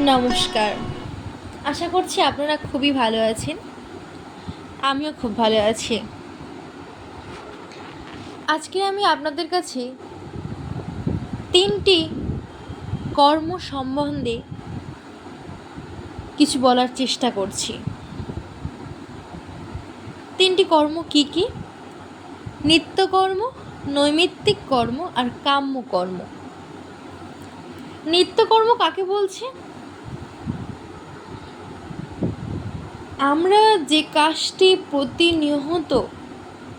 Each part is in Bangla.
নমস্কার। আশা করছি আপনারা খুবই ভালো আছেন। আমিও খুব ভালো আছি। আজকে আমি আপনাদের কাছে 3টি কর্ম সম্বন্ধে কিছু বলার চেষ্টা করছি। 3টি কর্ম কি কি? নিত্যকর্ম, নৈমিত্তিক কর্ম আর কাম্যকর্ম। নিত্যকর্ম কাকে বলছে? আমরা যে কাজটি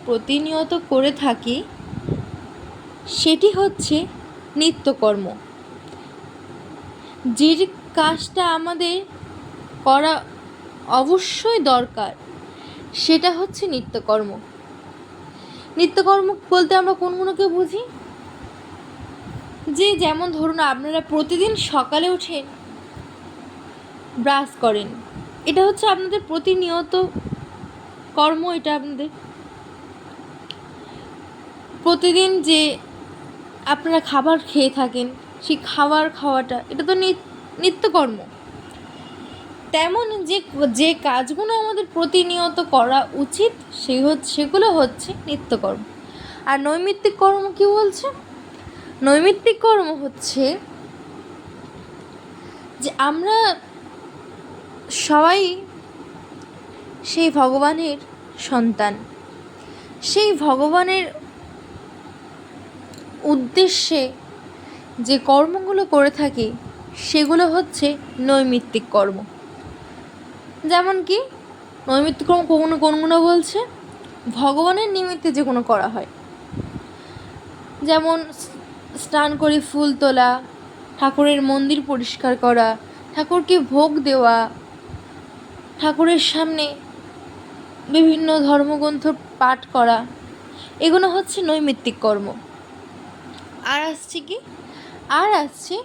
প্রতিনিয়ত করে থাকি সেটি হচ্ছে নিত্যকর্ম। যে কাজটা আমাদের করা অবশ্যই দরকার সেটা হচ্ছে নিত্যকর্ম। নিত্যকর্ম বলতে আমরা কোনগুলোকে বুঝি? যেমন ধরুন, আপনারা প্রতিদিন সকালে উঠে ব্রাশ করেন, এটা হচ্ছে আপনাদের প্রতিনিয়ত কর্ম। এটা আপনাদের প্রতিদিন যে আপনারা খাবার খেয়ে থাকেন, সেই খাওয়াটা এটা তো নিত্যকর্ম। তেমন যে কাজগুলো আমাদের প্রতিনিয়ত করা উচিত সেগুলো হচ্ছে নিত্যকর্ম। আর নৈমিত্তিক কর্ম কি বলছে? নৈমিত্তিক কর্ম হচ্ছে যে আমরা সবাই সেই ভগবানের সন্তান। সেই ভগবানের উদ্দেশ্যে যে কর্মগুলো করে থাকি সেগুলো হচ্ছে নৈমিত্তিক কর্ম। যেমন কি নৈমিত্তিক কর্ম কোনগুলো বলছে? ভগবানের নিমিত্তে যেগুলো করা হয়, যেমন স্নান করে ফুল তোলা, ঠাকুরের মন্দির পরিষ্কার করা, ঠাকুরকে ভোগ দেওয়া, ঠাকুরের সামনে বিভিন্ন ধর্মগ্রন্থ পাঠ করা, এগুলো হচ্ছে নৈমিত্তিক কর্ম। আর আসছে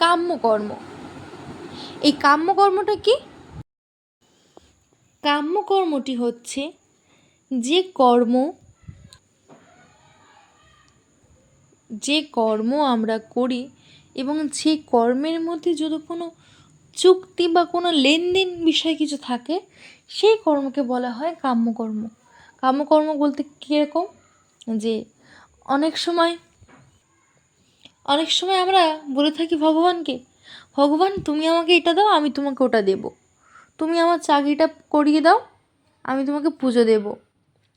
কাম্যকর্ম। এই কাম্যকর্মটা কি? কাম্যকর্মটি হচ্ছে যে কর্ম আমরা করি এবং যে কর্মের মধ্যে যদি কোনো চুক্তি বা কোনো লেনদেন বিষয় কিছু থাকে, সেই কর্মকে বলা হয় কাম্যকর্ম। কাম্যকর্ম বলতে কীরকম? যে অনেক সময় আমরা বলে থাকি ভগবানকে, ভগবান তুমি আমাকে এটা দাও, আমি তোমাকে ওটা দেব। তুমি আমার চাকরিটা করিয়ে দাও, আমি তোমাকে পুজো দেব।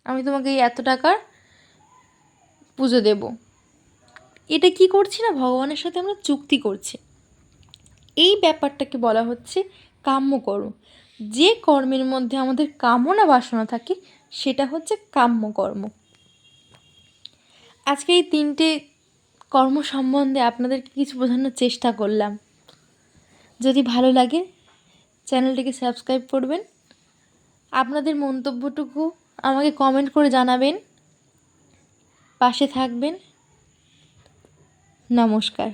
আমি তোমাকে এই এত টাকার পুজো দেব। এটা কি করছি না, ভগবানের সাথে আমরা চুক্তি করছি। এই ব্যাপারটাকে বলা হচ্ছে কাম্যকর্ম। যে কর্মের মধ্যে আমাদের কামনা বাসনা থাকে সেটা হচ্ছে কাম্যকর্ম। আজকে এই 3টে কর্ম সম্বন্ধে আপনাদেরকে কিছু বোঝানোর চেষ্টা করলাম। যদি ভালো লাগে চ্যানেলটিকে সাবস্ক্রাইব করবেন। আপনাদের মন্তব্যটুকু আমাকে কমেন্ট করে জানাবেন। পাশে থাকবেন। নমস্কার।